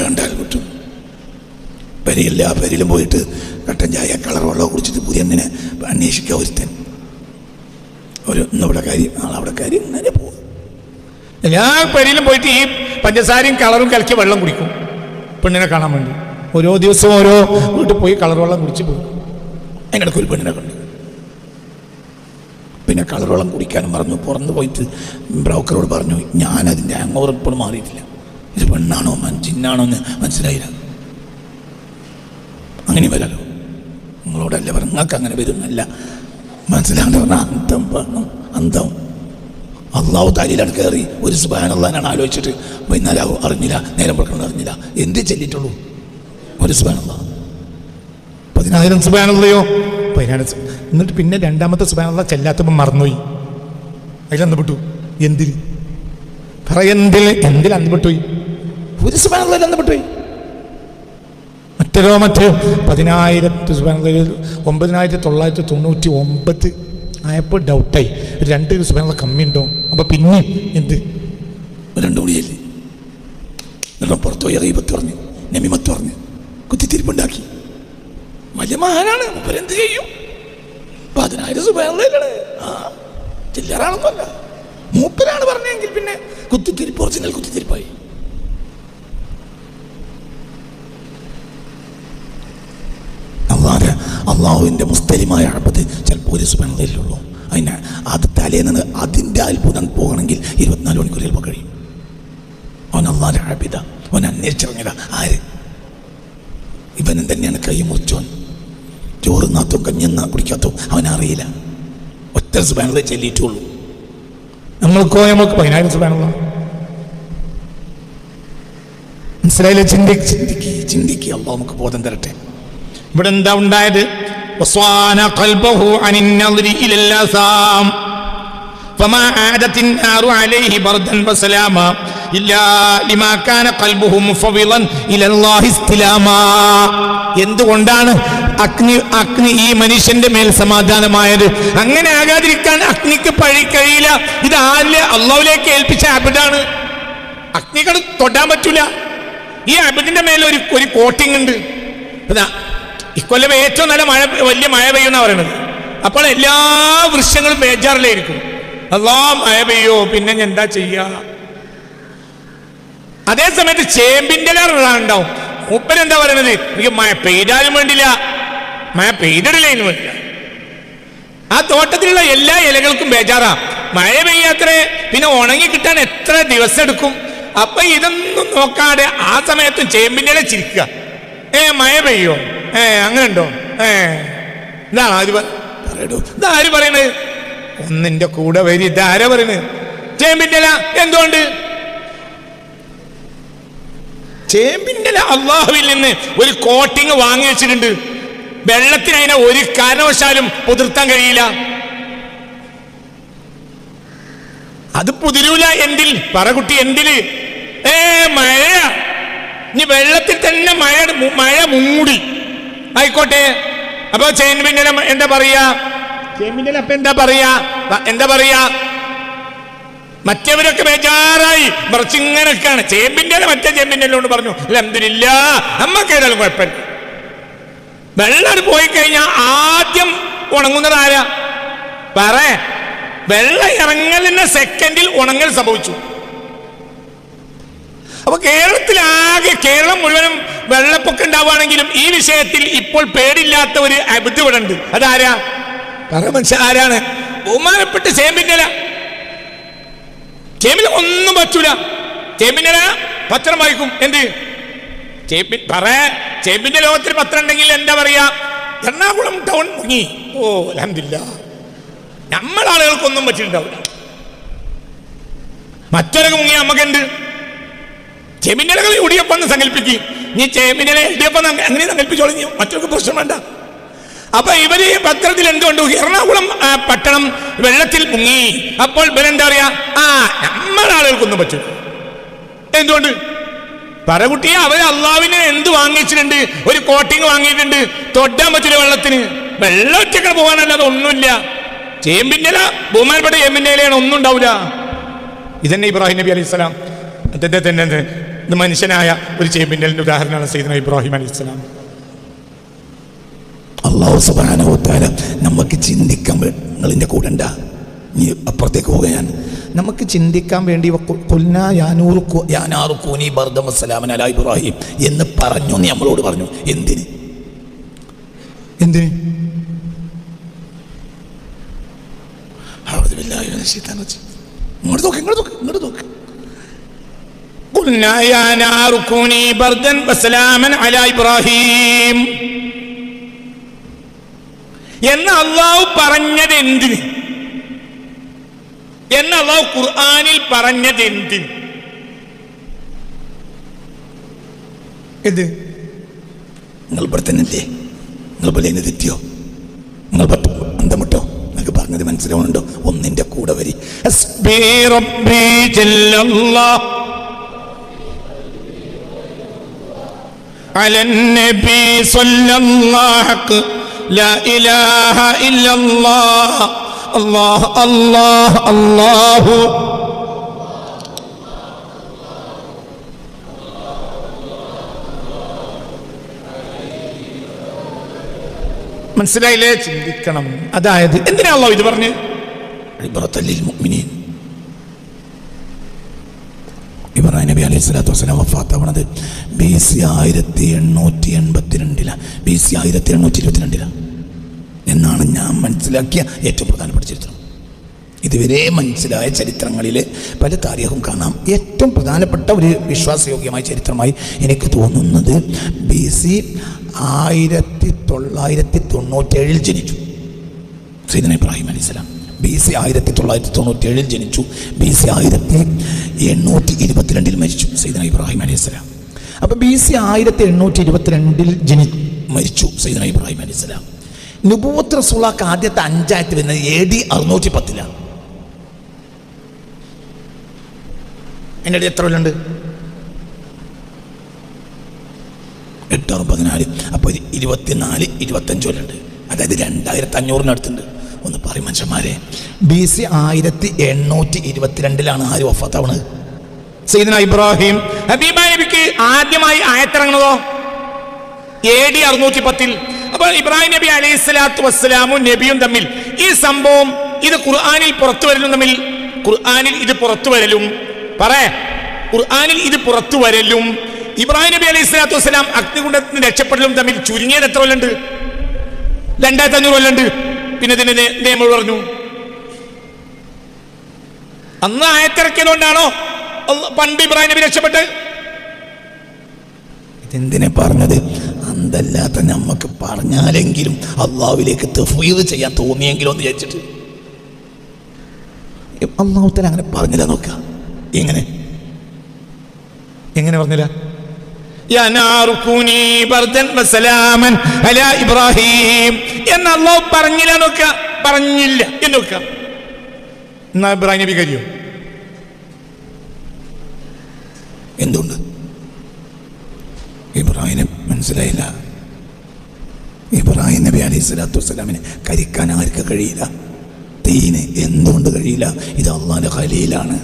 കണ്ടാൽ കിട്ടും. പെരയില്ല. പെരയിലും പോയിട്ട് കട്ടൻ ചായ കളർ വെള്ളം കുടിച്ചിട്ട് പുതിയ എങ്ങനെ അന്വേഷിക്കുക. ഒരുത്തൻ ഇന്നിവിടെ കാര്യം, നാളവിടെ കാര്യം, ഇങ്ങനെ പോകും. ഞാൻ പെരയിലും പോയിട്ട് ഈ പഞ്ചസാരയും കളറും കലക്കി വെള്ളം കുടിക്കും പെണ്ണിനെ കാണാൻ വേണ്ടി. ഓരോ ദിവസവും ഓരോ വീട്ടിൽ പോയി കളർ വെള്ളം കുടിച്ച് പോകും. അതിനിടയ്ക്ക് ഒരു പെണ്ണിനെ കണ്ടു. പിന്നെ കളർ വെള്ളം കുടിക്കാനും മറന്നു. പുറന്ന് പോയിട്ട് ബ്രോക്കറോട് പറഞ്ഞു, ഞാനതിൻ്റെ ഹാങ്ങോവർ ഇപ്പോഴും മാറിയിട്ടില്ല. ഇത് പെണ്ണാണോ ജിന്നാണോ എന്ന് മനസ്സിലായില്ല. അങ്ങനെ വരാലോ. നിങ്ങളോടല്ല പറഞ്ഞു, നിങ്ങൾക്ക് അങ്ങനെ വരുന്നല്ല. മനസ്സിലാകേണ്ട പറഞ്ഞാൽ അന്തം പറഞ്ഞു. അന്തം അള്ളാഹു താലിയിലാണ് കയറി. ഒരു സുബ്ഹാനല്ലാഹ് ആലോചിച്ചിട്ട് വൈകുന്നേരം അറിഞ്ഞില്ല, നേരം പുറക്കണം അറിഞ്ഞില്ല. എന്ത് ചെല്ലിട്ടുള്ളൂ? ഒരു സുബ്ഹാനല്ലാഹ്. 10,000 സുബ്ഹാനല്ലാഹയോ? 10,000. എന്നിട്ട് പിന്നെ രണ്ടാമത്തെ സുബ്ഹാനല്ലാഹ് ചെല്ലാത്തപ്പോൾ മറന്നുപോയി. അതിലന്തപ്പെട്ടു. എന്തിൽ അന്തപ്പെട്ടുപോയി? ഒരു സുബ്ഹാനല്ലാഹ് അന്തപ്പെട്ടുപോയി. മറ്റേ 10,000 സുബ്ഹാനല്ലാഹ് 9,999 ആയപ്പോൾ ഡൗട്ടായി. 2 സുബ്ഹാനല്ലാഹ് കമ്മിയുണ്ടോ? അപ്പൊ പിന്നെ എന്ത്? 2 കൂടിയല്ലേ. പുറത്തു പോയി ഗീബത്ത് പറഞ്ഞു, നമീമത്ത് പറഞ്ഞു, കുത്തിത്തിരിപ്പുണ്ടാക്കി. വലിയ മഹാനാണ്. എന്ത് ചെയ്യും? 10,000 സുബ്ഹാനല്ലാഹ്. ചില്ലറാണെന്നല്ല, മൂപ്പരാണ് പറഞ്ഞെങ്കിൽ പിന്നെ കുത്തിത്തിരിപ്പ് ഒറിജിനൽ കുത്തിത്തിരിപ്പായി. അള്ളാഹുവിൻ്റെ മുസ്തലിമായ അബദ് ചിലപ്പോൾ ഒരു സുബ്ഹാനല്ലാഹുള്ളൂ. അതിന് അത് തലേന്ന് അതിൻ്റെ അത്ഭുതം പോകണമെങ്കിൽ 24 മണിക്കൂർ ചിലപ്പോൾ കഴിയും. അവൻ അള്ളാഹുവിൻ്റെ അബിദ, അവൻ അന്വേഷിച്ചിറങ്ങിയതാ. ആര്? ഇവനും തന്നെയാണ് കൈ മുറിച്ചോൻ. ചോറുന്നാത്തും കഞ്ഞെന്നാ കുടിക്കാത്തും അവനറിയില്ല. ഒറ്റ സുബ്ഹാനല്ലാഹ് ചൊല്ലിയിട്ടുള്ളൂ. നമ്മൾക്ക് 10,000 സുബ്ഹാനല്ലാഹ്. മനസ്സിലായില്ലേ? ചിന്തിക്ക്. അള്ളാഹു നമുക്ക് ബോധം തരട്ടെ. ഇവിടെ എന്താ ഉണ്ടായത്? വസ്വാന ഖൽബഹു അനിൻ നദ്രി ഇലൽ അസാം ഫമാ ആദത്തിൻ നാറു അലൈഹി ബർദൻ വസലാമ ഇല്ലാ ലിമാ കാന ഖൽബുഹു മുഫവ്വിളൻ ഇലല്ലാഹി ഇസ്തിലാമാ. എന്തുകൊണ്ടാണ് അഗ്നി ഈ മനുഷ്യന്റെ മേൽ സമാധാനമായത്? അങ്ങനെ ആകാതിരിക്കാൻ അഗ്നിക്ക് കഴിയില്ല. ഇത് ആരിലെ അള്ളാഹുവിലേക്ക് ഏൽപ്പിച്ച അബിദാണ്. അഗ്നികൾ തൊടാൻ പറ്റൂല. ഈ അബിദിന്റെ മേലെ ഒരു കോട്ടിങ് ഉണ്ട്. ഇക്കൊല്ലം ഏറ്റവും നല്ല വലിയ മഴ പെയ്യുന്ന പറയുന്നത്. അപ്പോൾ എല്ലാ വൃക്ഷങ്ങളും ബേജാറിലായിരിക്കും. അല്ലാ മഴ പെയ്യോ, പിന്നെ എന്താ ചെയ്യാ? അതേ സമയത്ത് ചേമ്പിന്റെ ഉണ്ടാവും. മൂപ്പൻ എന്താ പറയുന്നത്? എനിക്ക് മഴ പെയ്താലും വേണ്ടില്ല, മഴ പെയ്തിടില്ലേനും വേണ്ടില്ല. ആ തോട്ടത്തിലുള്ള എല്ലാ ഇലകൾക്കും ബേജാറാ. മഴ പെയ്യാത്രേ, പിന്നെ ഉണങ്ങി കിട്ടാൻ എത്ര ദിവസം എടുക്കും. അപ്പൊ ഇതൊന്നും നോക്കാതെ ആ സമയത്തും ചേമ്പിന്റെ ഇല ചിരിക്കുക. മഴ പെയ്യോ? അങ്ങനെ ഉണ്ടോ? ഇതാണ് ആര് പറയൂ? ഇതാര് പറയണത്? ഒന്നിന്റെ കൂടെ വരി. ഇതാരാ പറയണത്? ചേമ്പിന്റെ ഇല. എന്തുകൊണ്ട്? ചേമ്പിന്റെ ഇല അള്ളാഹുവിൽ നിന്ന് ഒരു കോട്ടിങ് വാങ്ങി വെച്ചിട്ടുണ്ട്. വെള്ളത്തിന് അതിനെ ഒരു കാരണവശാലും പുതിർത്താൻ കഴിയില്ല. അത് പുതിരൂല. എന്തിൽ പറകുട്ടി? എന്തില്? മഴ. ഇനി വെള്ളത്തിൽ തന്നെ മഴ മൂടി ആയിക്കോട്ടെ. അപ്പൊ ചേമ്പിന്റെ എന്താ പറയാ? ചേമ്പിന്റെ അപ്പൊ എന്താ പറയാ? മറ്റവരൊക്കെ ബേജാറായി മറിച്ചിങ്ങനൊക്കെയാണ്. ചേമ്പിന്റെ മറ്റേ ചേമ്പിന്റെ കൊണ്ട് പറഞ്ഞു അൽഹംദുലില്ലാഹ്, നമ്മക്ക് ഏതായാലും കുഴപ്പമില്ല. വെള്ളം പോയി കഴിഞ്ഞാൽ ആദ്യം ഉണങ്ങുന്നത് ആരാ? വെള്ളം ഇറങ്ങലിന്റെ സെക്കൻഡിൽ ഉണങ്ങൽ സംഭവിച്ചു. അപ്പൊ കേരളം മുഴുവനും വെള്ളപ്പൊക്കം ഉണ്ടാവുകയാണെങ്കിലും ഈ വിഷയത്തിൽ ഇപ്പോൾ പേടില്ലാത്ത ഒരു അബിദ് ഇവിടെ ഉണ്ട്. അതാരാ? മനുഷ്യൻ ആരാണ്? ബഹുമാനപ്പെട്ട ചേമ്പിന്റെ ഇല. ചേമ്പിന് ഒന്നും പറ്റൂല. ചേമ്പിന്റെ ഇല പത്രം വായിക്കും. എന്ത്? ചേമ്പിന്റെ ലോകത്തിൽ പത്രം ഉണ്ടെങ്കിൽ എന്താ പറയാ? എറണാകുളം ടൗൺ മുങ്ങി. ഓ അൽഹംദുലില്ലാഹ്, നമ്മളെ ആളുകൾക്കൊന്നും പറ്റിയിട്ടുണ്ടാവില്ല. മറ്റൊരൊക്കെ മുങ്ങി നമുക്കുണ്ട്. ചേമ്പിന്റെ ഇടിയപ്പം സങ്കല്പിക്കും. നീ ചേമ്പിന്റെ ഇടിയപ്പം അങ്ങനെ സങ്കല്പിച്ചോളൂ. മറ്റൊരു പ്രശ്നം വേണ്ട. അപ്പൊ ഇവര് പത്രത്തിൽ എന്തുകൊണ്ട് എറണാകുളം പട്ടണം വെള്ളത്തിൽ മുങ്ങി. അപ്പോൾ ഇവരെന്താ പറയാ? നമ്മളെ ആളുകൾക്കൊന്നും പറ്റും. എന്തുകൊണ്ട്? പറകുട്ടിയെ അവർ അള്ളാഹുവിനെ എന്ത് വാങ്ങിച്ചിട്ടുണ്ട്? ഒരു കോട്ടിങ് വാങ്ങിയിട്ടുണ്ട്. തൊടാൻ പറ്റില്ല വെള്ളത്തിന്. വെള്ളം ഒറ്റക്കൾ പോകാനല്ലാതെ ഒന്നുമില്ല. ചേമ്പിന്റെ ഇല, ബഹുമാനപ്പെട്ട ചേമ്പിന്റെ ഇലയാണ്, ഒന്നും ഉണ്ടാവില്ല. ഇതന്നെ ഇബ്രാഹിം നബി അലൈഹിസ്സലാം അദ്ദേഹത്തെ തന്നെ ഇത് മനുഷ്യനായ ഒരു ചേമ്പിന്റെ ഉദാഹരണമാണ് സയ്യിദുനാ ഇബ്രാഹിം അലൈഹിസ്സലാം. അല്ലാഹു സുബ്ഹാനഹു വ തആല നമുക്ക് ചിന്തിക്കാൻ നിങ്ങളിൻ്റെ കൂടെ ഉണ്ടാ. നീ അപ്പുറത്തേക്ക് പോകാൻ നമുക്ക് ചിന്തിക്കാൻ വേണ്ടി ഇബ്രാഹിം എന്ന് പറഞ്ഞു. നീ നമ്മളോട് പറഞ്ഞു. എന്തിന്? ഇങ്ങോട്ട് നോക്ക്. എന്ന് അള്ളാഹു പറഞ്ഞത് എന്തിന്? എന്ന് അള്ളാഹു ഖുർആനിൽ പറഞ്ഞത് എന്തിന്? നിങ്ങൾ ഇവിടെ തന്നെ അല്ലേ? നിങ്ങൾ പോലെ തെറ്റിയോ? നിങ്ങൾ അന്തമിട്ടോ? നിങ്ങൾക്ക് പറഞ്ഞത് മനസ്സിലാവുന്നുണ്ടോ? ഒന്നിന്റെ കൂടെ വരി. لا إله إلا الله الله الله الله മനസ്സിലായില്ലേ? ചിന്തിക്കണം. അതായത് എന്തിനാ അല്ലാഹു ഇത് പറഞ്ഞു? ഇബ്റത്തല്ലിൽ മുഅ്മിനീൻ. ഇബ്രാഹിം നബി അലൈഹി സ്വലാത്തു വസ്സലാം വഫാത്താവണത് BC 1882 BC 1822 എന്നാണ് ഞാൻ മനസ്സിലാക്കിയ ഏറ്റവും പ്രധാനപ്പെട്ട ചരിത്രം. ഇതുവരെ മനസ്സിലായ ചരിത്രങ്ങളിൽ പല താരീഖും കാണാം. ഏറ്റവും പ്രധാനപ്പെട്ട ഒരു വിശ്വാസയോഗ്യമായ ചരിത്രമായി എനിക്ക് തോന്നുന്നത് BC 1997 ജനിച്ചു സയ്യിദുനാ ഇബ്രാഹിം അലൈഹിസ്സലാം. BC 1997 ജനിച്ചു. BC 1822 മരിച്ചു സയ്യിദുനാ ഇബ്രാഹിം അലൈഹിസ്സലാം. അപ്പോൾ BC 1822 മരിച്ചു സയ്യിദുനാ ഇബ്രാഹിം അലൈഹിസ്സലാം. നുബുവത്ത് റസൂലുള്ളാഹിക്ക് ആദ്യത്തെ 5 ആയത്ത് വരുന്നത് AD 610. എൻ്റെ എത്ര കൊല്ലുണ്ട്? 8 6 14. അപ്പോൾ 24 25 കൊല്ലുണ്ട്. അതായത് 2500 ഒന്ന് പറയും മനുഷ്യന്മാരെ. BC 1822 ആര് വഫാത്താവണത്? സയ്യിദുനാ ഇബ്രാഹിം. ഹബീബായ നബിക്ക് ആദ്യമായി ആയത്തിറങ്ങണതോ AD 610. അപ്പോൾ ഇബ്രാഹിം നബി അലൈഹി സ്വലാത്തു വസ്സലാമും നബിയും തമ്മിൽ ഈ സംഭവം ഇത് ഖുർആനിൽ പുറത്തു വരലും തമ്മിൽ ഖുർആനിൽ ഇത് പുറത്തു വരലും ഖുർആനിൽ ഇത് പുറത്തു വരലും ഇബ്രാഹിം നബി അലൈഹി സ്വലാത്തു വസ്സലാം അഗ്നികുണ്ഡത്തിന് രക്ഷപ്പെടലും തമ്മിൽ ചുരുങ്ങിയത് എത്ര കൊല്ലുണ്ട്? 2500 കൊല്ലുണ്ട്. പിന്നെ ഇതിന്റെ നിയമം പറഞ്ഞു. അന്ന് ആയത്തിറക്കിയതുകൊണ്ടാണോ പണ്ട് ഇബ്രാഹിം നബി രക്ഷപ്പെട്ട്? ഇതെന്തിനെ പറഞ്ഞത്? അന്തല്ലാത്ത നമുക്ക് പറഞ്ഞാലെങ്കിലും അള്ളാഹുവിലേക്ക് തഫ്വീദ് ചെയ്യാൻ തോന്നിയെങ്കിലും എന്ന് വിചാരിച്ചിട്ട് അള്ളാഹു തആല അങ്ങനെ പറഞ്ഞില്ല. നോക്കുക, എങ്ങനെ പറഞ്ഞില്ല? യാ നാറു കൂനി ബർദൻ വസലാമൻ അലാ ഇബ്രാഹിം എന്ന് അള്ളാഹു പറഞ്ഞില്ല. നോക്കുക, പറഞ്ഞില്ല എന്ന് നോക്കുക. എന്നാ ഇബ്രാഹിം നബി കഴിയോ? എന്തുകൊണ്ട്? ഇബ്രാഹിമിനെ മനസ്സിലായില്ല. ഇബ്രാഹിം നബി അലൈഹി സ്വലാത്തു വസ്സലാമിനെ കരിക്കാൻ ആർക്ക് കഴിയില്ല? തീന് എന്തുകൊണ്ട് കഴിയില്ല? ഇത് അള്ളാഹിന്റെ ഖലീലാണ്.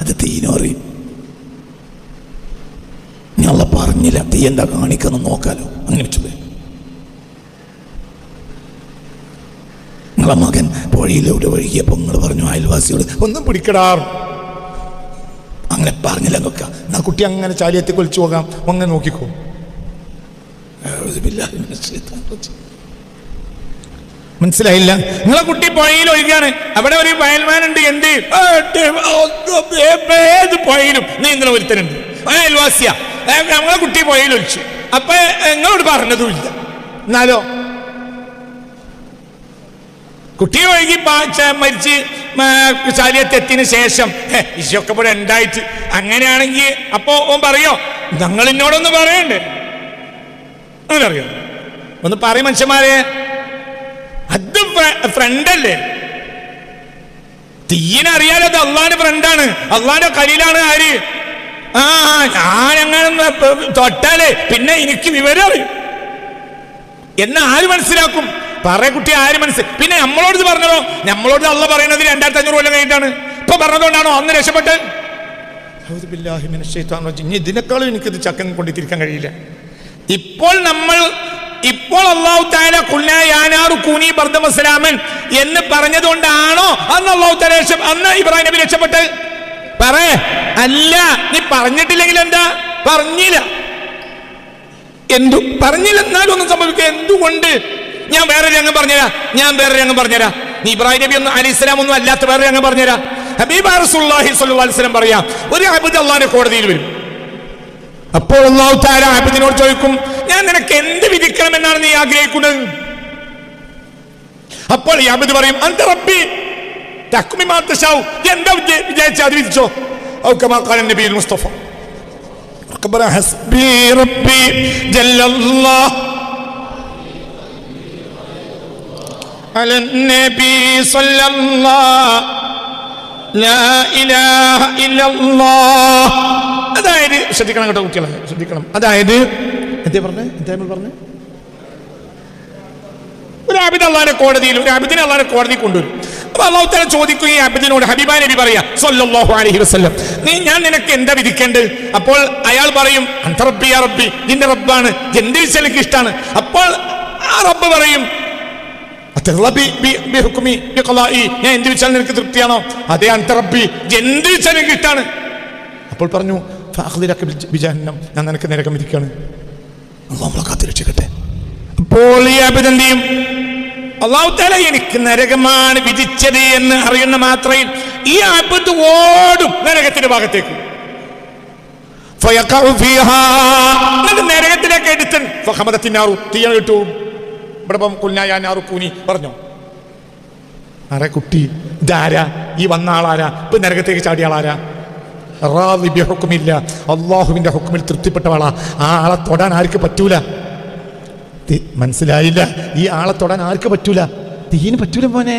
അത് തീനും അറിയും. അള്ള പറഞ്ഞില്ല, തീ എന്താ കാണിക്കണം നോക്കാലോ. അങ്ങനെ വെച്ചത് നിങ്ങളെ മകൻ പുഴയിലൂടെ ഒഴുകിയപ്പോൾ നിങ്ങൾ പറഞ്ഞു അയൽവാസിയോട് ഒന്നും പിടിക്കടാർ. അങ്ങനെ പറഞ്ഞില്ല. നോക്കുക, ആ കുട്ടി അങ്ങനെ ചാലിയത്തെ കൊലിച്ചു പോകാം. അങ്ങനെ നോക്കിക്കോ. മനസ്സിലായില്ല? നിങ്ങളെ കുട്ടി പുഴയിൽ ഒഴുകാണ്. അവിടെ ഒരു വയൽമാൻ ഉണ്ട്. എന്ത് ഏത് പുഴയിലും നീന്തണ ഒരുത്തനുണ്ട്. അയൽവാസിയാ. നമ്മളെ കുട്ടി പുഴയിൽ ഒഴിച്ചു. അപ്പൊ നിങ്ങളോട് പറഞ്ഞതുമില്ല. എന്നാലോ കുട്ടി ഒഴുകി മരിച്ച് ചാലിയത്തെത്തിന് ശേഷം ഇശയൊക്കെ ഇവിടെ ഉണ്ടായിട്ട് അങ്ങനെയാണെങ്കിൽ അപ്പോ ഓൻ പറയോ ഞങ്ങൾ എന്നോടൊന്ന് പറയണ്ടേ? അങ്ങനെ അറിയോ? ഒന്ന് പറയും മനുഷ്യന്മാരെ. അത് ഫ്രണ്ടല്ലേ? തീയനറിയാലോ അത് അള്ളാന്റെ ഫ്രണ്ടാണ്, അള്ളാന്റെ ഖലീലാണ്. ആര്? ഞാനങ്ങനെ തൊട്ടാലേ പിന്നെ എനിക്ക് വിവരം അറിയും എന്ന് ആര് മനസ്സിലാക്കും? പറയ കുട്ടി ആര് മനസ്സിലാക്കും? പിന്നെ നമ്മളോട് പറഞ്ഞതോ? നമ്മളോട് അള്ള പറയുന്നത് 2500 കൊല്ലം കഴിഞ്ഞിട്ടാണ്. ഇപ്പൊ പറഞ്ഞതുകൊണ്ടാണോ അന്ന് രക്ഷപ്പെട്ട്? ഇതിനേക്കാളും എനിക്കിത് ചക്കൻ കൊണ്ടിരിക്കാൻ കഴിയില്ല. ഇപ്പോൾ അല്ലാഹു തആല ഖുൽനാ യാ നാറു കൂനി ബർദൻ വസലാമൻ എന്ന് പറഞ്ഞതുകൊണ്ടാണോ അന്ന് അല്ലാഹു തആല അന്ന് ഇബ്രാഹിം നബി രക്ഷപ്പെട്ട്? പറയേ. അല്ല, നീ പറഞ്ഞിട്ടില്ലെങ്കിൽ എന്താ? പറഞ്ഞില്ല. പറഞ്ഞില്ല എന്നാലും ഒന്നും സംഭവിക്കുക. എന്തുകൊണ്ട്? ഞാൻ വേറെ രംഗം പറഞ്ഞുതരാം. നീ ഇബ്രാഹിം നബി ഒന്നും അലൈഹിസ്സലാം ഒന്നും അല്ലാത്ത വേറെ രംഗം പറഞ്ഞുതരാം. ഹബീബ് റസൂലുള്ളാഹി സ്വല്ലല്ലാഹു അലൈഹി വസല്ലം പറയാ, ഒരു അബ്ദ് അല്ലാഹുവിന്റെ കോടതിയിൽ വരും. അപ്പോൾ അല്ലാഹു തആല അബ്ദിനോട് ചോദിക്കും, ഞാൻ നിനക്ക് എന്ത് വിധിക്കണമെന്നാണ് നീ ആഗ്രഹിക്കുന്നത്? അപ്പോൾ ഈ അബ്ദ് പറയും, അൻത റബ്ബി തഹ്കുമി മാ തശാഉ, എന്താ വിചാരിച്ച അത് വിധിച്ചോ. ഔ കമാ ഖാല നബിയുൽ മുസ്തഫ ഹസ്ബി റബ്ബി ജല്ലല്ലാഹ് അലൻ നബി സല്ലല്ലാഹു ലാ ഇലാഹ ഇല്ലല്ലാഹ്. അതായത് ശ്രദ്ധിക്കണം കേട്ടോ കുട്ടികളെ, ശ്രദ്ധിക്കണം. അതായത് എന്താ പറഞ്ഞേ? ഒരു ആബിദ് അള്ളാഹിന്റെ കോടതിയിൽ ഒരു ആബിദിനെ അള്ളാഹിന്റെ കോടതി കൊണ്ടുവരും. അപ്പൊ അള്ളാഹു തആല ചോദിക്കും ഈ ആബിദിനോട്, ഹബീബാ നബി പറയാ സ്വല്ലല്ലാഹു അലൈഹി വസല്ലം, ഞാൻ നിനക്ക് എന്താ വിധിക്കേണ്ടത്? അപ്പോൾ അയാൾ പറയും, അൻത റബ്ബി യാ റബ്ബി, നിന്റെ റബ്ബാണ്, എന്ത് വിധിച്ചാൽ എനിക്ക് ഇഷ്ടമാണ്. അപ്പോൾ ആ റബ്ബ് പറയും, ഞാൻ എന്ത് വിധിച്ചാൽ നിനക്ക് തൃപ്തിയാണോ? അതേ അൻത റബ്ബി, എന്ത് വിധിച്ചാൽ എനിക്ക് ഇഷ്ടമാണ്. അപ്പോൾ പറഞ്ഞു, ഞാൻ നിനക്ക് നരകം വിധിക്കാണ്. അല്ലാഹു നമ്മളെ കാത്ത് രക്ഷിക്കട്ടെ. അപ്പോൾ ഈ ആബിദ് എന്ത് ചെയ്യും? അല്ലാഹു തആല എനിക്ക് നരകമാണ് വിധിച്ചത് എന്ന് അറിയുന്ന മാത്രയിൽ ഈ അബ്ദ് ഓടും നരകത്തിന്റെ ഭാഗത്തേക്ക്. നരകത്തിലേക്ക് എടുത്തൻ തീയാണ് കിട്ടും. ഇവിടെ കുഞ്ഞായാറൂനി പറഞ്ഞോ, ആരാ കുട്ടി ഇതാരാ, ഈ വന്ന ആളാരാ, ഇപ്പൊ നരകത്തേക്ക് ചാടിയ ആളാരാ? ഹുക്കുമില്ല, അള്ളാഹുവിന്റെ ഹുക്കുമിൽ തൃപ്തിപ്പെട്ടവളാ. ആ ആളെ തൊടാൻ ആർക്ക് പറ്റൂല. മനസ്സിലായില്ല? ഈ ആളെ തൊടാൻ ആർക്ക് പറ്റൂല? തീന് പറ്റൂല മോനെ.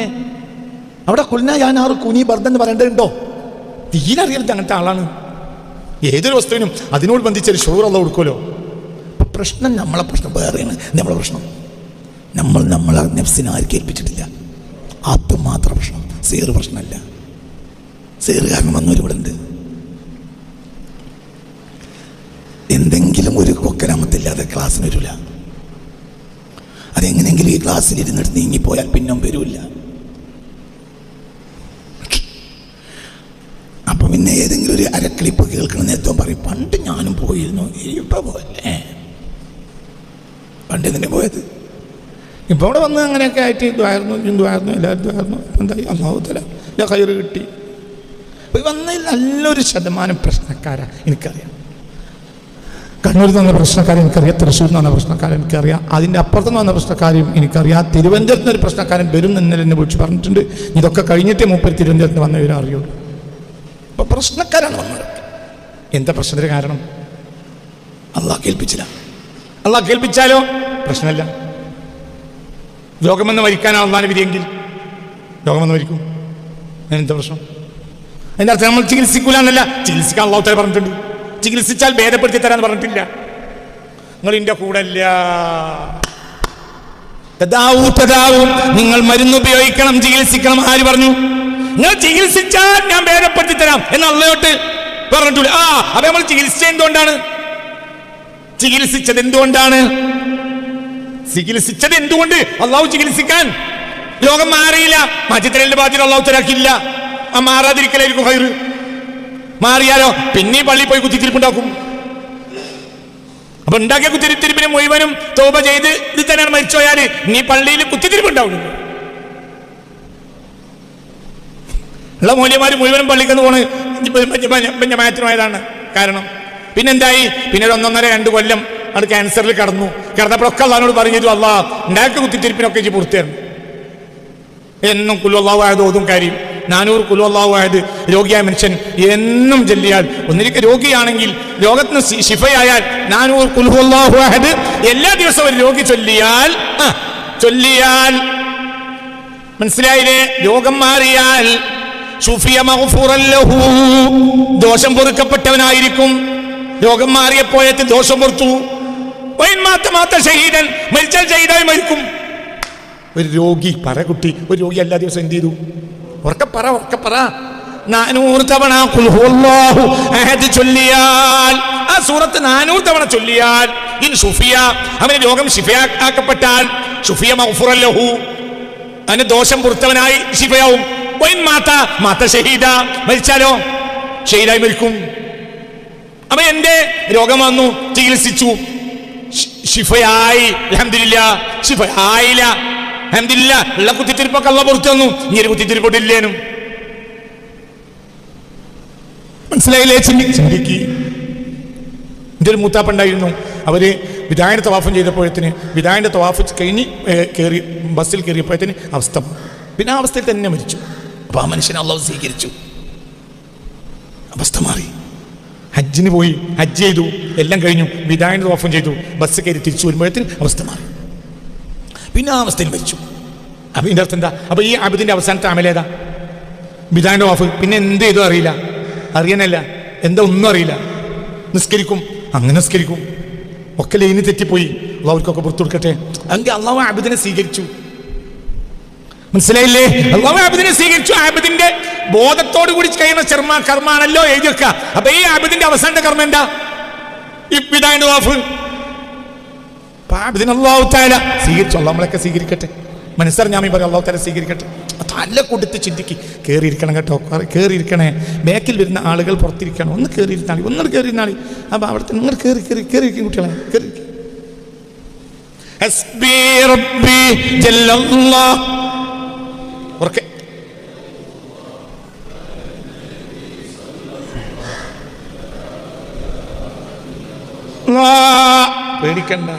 അവിടെ കുഞ്ഞായാറൂനി ബർദ് എന്ന് പറയേണ്ടതുണ്ടോ? തീനറിയരുത് അങ്ങനത്തെ ആളാണ്. ഏതൊരു വസ്തുവിനും അതിനോട് ബന്ധിച്ചൊരു ഷുറൂർ അല്ലാഹു കൊടുക്കുമല്ലോ. അപ്പൊ പ്രശ്നം നമ്മളെ പ്രശ്നം വേറെയാണ്. നമ്മളെ പ്രശ്നം നമ്മളെ നഫ്സിനെ ആർക്ക് ഏൽപ്പിച്ചിട്ടില്ല. അത് മാത്രം പ്രശ്നം. സീറ് പ്രശ്നമല്ല. സീറ് കാരണം വന്നവർ ഇവിടെ ഉണ്ട്. എന്തെങ്കിലും ഒരു കൊക്കരാമത്തില്ലാതെ ക്ലാസ്സിന് വരില്ല. അതെങ്ങനെയെങ്കിലും ഈ ക്ലാസ്സിൽ ഇരുന്നിട്ട് നീങ്ങിപ്പോയാൽ പിന്നും വരില്ല. അപ്പം പിന്നെ ഏതെങ്കിലും ഒരു അരക്ലിപ്പ് കേൾക്കണം നേരത്തെ പറയും, പണ്ട് ഞാനും പോയിരുന്നു, ഇപ്പം പോയല്ലേ, പണ്ട് ഇതിൻ്റെ പോയത്. ഇപ്പോൾ അവിടെ വന്ന് അങ്ങനെയൊക്കെ ആയിട്ട് ഇതായിരുന്നു എല്ലാവരും ഇതായിരുന്നു. എന്തായി? അല്ലാഹു തആല ഖൈർ കിട്ടി. അപ്പോൾ വന്നതിൽ നല്ലൊരു ശതമാനം പ്രശ്നക്കാരാ എനിക്കറിയാം. കണ്ണൂരിൽ നിന്ന് വന്ന പ്രശ്നക്കാരെ എനിക്കറിയാം, തൃശ്ശൂരിൽ നിന്ന് വന്ന പ്രശ്നക്കാരെ എനിക്കറിയാം, അതിൻ്റെ അപ്പുറത്തുനിന്ന് വന്ന പ്രശ്നക്കാരും എനിക്കറിയാം. തിരുവനന്തപുരത്ത് നിന്ന് ഒരു പ്രശ്നക്കാരൻ വരും എന്നല്ല എന്നെ വിളിച്ച് പറഞ്ഞിട്ടുണ്ട്. ഇതൊക്കെ കഴിഞ്ഞിട്ടേ മൂപ്പര് തിരുവനന്തപുരത്ത് വന്ന വിവരം അറിയുള്ളൂ. അപ്പോൾ പ്രശ്നക്കാരാണ് വന്നത്. എന്താ പ്രശ്നത്തിന് കാരണം? അള്ളാഹ് കേൾപ്പിച്ചില്ല. അള്ളാഹ് കേൾപ്പിച്ചാലോ പ്രശ്നമല്ല. രോഗമെന്ന് മരിക്കാനാണ് അള്ളാഹിന്റെ വിധിയെങ്കിൽ രോഗമെന്ന് മരിക്കും. അതിനെന്താ പ്രശ്നം? അതിൻ്റെ അർത്ഥം നമ്മൾ ചികിത്സിക്കൂല എന്നല്ല. ചികിത്സിക്കാൻ അള്ളാഹു തആല പറഞ്ഞിട്ടുണ്ട്. ചികിത്സിച്ചാൽ ഭേദപ്പെടുത്തി തരാന്ന് പറഞ്ഞിട്ടില്ല. നിങ്ങൾ ഇതിൻ്റെ കൂടെ അല്ല. നിങ്ങൾ മരുന്ന് ഉപയോഗിക്കണം, ചികിത്സിക്കണം. ആര് പറഞ്ഞു? നിങ്ങൾ ചികിത്സിച്ചാൽ ഞാൻ ഭേദപ്പെടുത്തി തരാം എന്ന് അള്ളാഹോട്ട് പറഞ്ഞിട്ടില്ല. അപ്പൊ നമ്മൾ ചികിത്സിച്ചത് എന്തുകൊണ്ടാണ്? ചികിത്സിച്ചത് എന്തുകൊണ്ടാണ്? ചികിത്സിച്ചത് എന്തുകൊണ്ട്? അള്ളാഹു ചികിത്സിക്കാൻ. രോഗം മാറിയില്ല, മാറ്റിത്തരലിന്റെ ബാധ്യത അള്ളാഹു തരാക്കില്ല. ആ മാറാതിരിക്കലായിരിക്കും ഹൈറ്. മാറിയാലോ പിന്നെ പള്ളി പോയി കുത്തിത്തിരിപ്പുണ്ടാക്കും. അപ്പൊ ഉണ്ടാക്കിയ കുത്തിരിപ്പിന് മുഴുവനും തൗബ ചെയ്ത് ഇത് തന്നെയാണ് മരിച്ചുപോയാല് നീ പള്ളിയിൽ കുത്തിത്തിരിപ്പുണ്ടാവും. ഉള്ള മൂല്യമാര് മുഴുവനും പള്ളിക്കെന്ന് പോണ് ജമാഅത്തിന് പോയതാണ് കാരണം. പിന്നെന്തായി? പിന്നെ ഒരു 1.5-2 കൊല്ലം അത് ക്യാൻസറിൽ കിടന്നപ്പോഴൊക്കെ അള്ളാഹിനോട് പറഞ്ഞിട്ട് അള്ളാഹ് ഉണ്ടാക്കിയ കുത്തിത്തിരിപ്പിനൊക്കെ ഇജ്ജ് പൂർത്തിയാണ്. എന്നും ഖുൽ ഹുവല്ലാഹു അഹദ് ഓതും കാര്യം 400 ഖുൽ ഹുവല്ലാഹു അഹദ് രോഗിയായ മനുഷ്യൻ എന്നും ചൊല്ലിയാൽ, ഒന്നിരിക്കെ രോഗിയാണെങ്കിൽ രോഗത്തിന് ശിഫയായാൽ 400 ഖുൽ ഹുവല്ലാഹു അഹദ് എല്ലാ ദിവസവും ഒരു രോഗി ചൊല്ലിയാൽ മനസ്സിലായില്ലേ? രോഗം മാറിയാൽ ശുഫിയ മഗ്ഫൂറൻ ലഹു, ദോഷം പൊറുക്കപ്പെട്ടവനായിരിക്കും. രോഗം മാറിയപ്പോഴത്തെ ദോഷം പൊറുത്തു. ഷഹീദൻ, മരിച്ചാൽ ഷഹീദായി മരിക്കും. ഒരു രോഗി കുട്ടി ഒരു രോഗി എല്ലാ ദിവസവും എന്ത് ചെയ്തു? ഉറക്കെ പറ 400 തവണ ഖുൽ ഹുവല്ലാഹു അഹദ് ചൊല്ലിയാൽ, ആ സൂറത്ത് 400 തവണ ചൊല്ലിയാൽ ഇൻ ശുഫിയ, അവന് രോഗം ശിഫയാക്കപ്പെട്ടാൽ ശുഫിയ മഗ്ഫൂറൻ ലഹു, അവന് ദോഷം പൊറുത്തവനായി ശിഫയാവും. മാത്ത ഷഹീദ, മരിച്ചാലോ ഷഹീദായി മരിക്കും. അപ്പൊ എന്റെ രോഗം വന്നു, ചികിത്സിച്ചു, ശിഫയായി, അൽഹംദുലില്ലാഹ്. ശിഫയായില്ല, അൽഹംദുലില്ലാഹ്. ഉള്ള കുത്തിത്തിരിപ്പൊക്കെ അല്ലാഹ് പുറത്തു തന്നു. ഇനി ഒരു കുത്തിത്തിരിപ്പൊട്ടില്ലേനും. മനസ്സിലായില്ലേ? ചിന്തിക്ക്. എൻ്റെ ഒരു മൂത്താപ്പുണ്ടായിരുന്നു. അവര് വിദായന്റെ തവാഫും ചെയ്തപ്പോഴത്തിന്, വിദായന്റെ തവാഫ് കഴിഞ്ഞ് ബസ്സിൽ കയറിയപ്പോഴത്തിന് അവസ്ഥ, പിന്നെ ആ അവസ്ഥയിൽ തന്നെ മരിച്ചു. അപ്പൊ ആ മനുഷ്യനെ അല്ലാഹു സ്വീകരിച്ചു, അവസ്ഥ മാറി. ഹജ്ജിന് പോയി, ഹജ്ജ് ചെയ്തു, എല്ലാം കഴിഞ്ഞു, വിദായന്റെ തവാഫും ചെയ്തു, ബസ് കയറി തിരിച്ചു വരുമ്പോഴത്തിന് അവസ്ഥ മാറി, പിന്നെ ആ അവസ്ഥയിൽ മരിച്ചു. അപ്പൊ ഇതിന്റെ അർത്ഥം എന്താ? അപ്പൊ ഈ അബദിന്റെ അവസാനത്തെ അമലേതാ? വിദായന്റെ തവാഫ്. പിന്നെ എന്ത് ചെയ്തോ അറിയാനല്ല, എന്താ ഒന്നും അറിയില്ല. നിസ്കരിക്കും, അങ്ങനെ നിസ്കരിക്കും, ഒക്കെ ലൈന് തെറ്റിപ്പോയി. അള്ളാഹുവർക്കൊക്കെ പുറത്തു കൊടുക്കട്ടെ. അങ്ങനെ അള്ളാഹു അബദിനെ സ്വീകരിച്ചു. മനസ്സിലായില്ലേ? അള്ളാഹു ആബിദിനെ സ്വീകരിച്ചു. ആബിദിന്റെ ബോധത്തോടു കൂടി ചെയ്യുന്ന കർമാണല്ലോ എഴുതി വെക്കുക. അപ്പൊ ഈ ആബിദിന്റെ അവസാനത്തെ കർമ്മം എന്താ? വിദായന്റെ തവാഫ്. ആബിദിനെ അല്ലാഹു തആല സ്വീകരിച്ചു. അള്ളാഹു നമ്മളൊക്കെ സ്വീകരിക്കട്ടെ. മനസ്സറിഞ്ഞാമി പറയും അല്ലാഹു തആല സ്വീകരിക്കട്ടെ. തല കൊടുത്ത് ചിന്തിക്ക്. കയറിയിരിക്കണം കേട്ടോ, കയറിയിരിക്കണേ. ബാക്കിൽ വരുന്ന ആളുകൾ പുറത്തിരിക്കണം. ഒന്ന് കയറിയിരുന്നാളി, ഒന്നും കയറിയിരുന്നാളി. അപ്പൊ അവിടെ നിങ്ങൾ കയറിയിരിക്കും കുട്ടികളെ, ഹസ്ബി റബ്ബി ജല്ലല്ലാഹ്. ഉറക്കെ പേടിക്കണ്ട.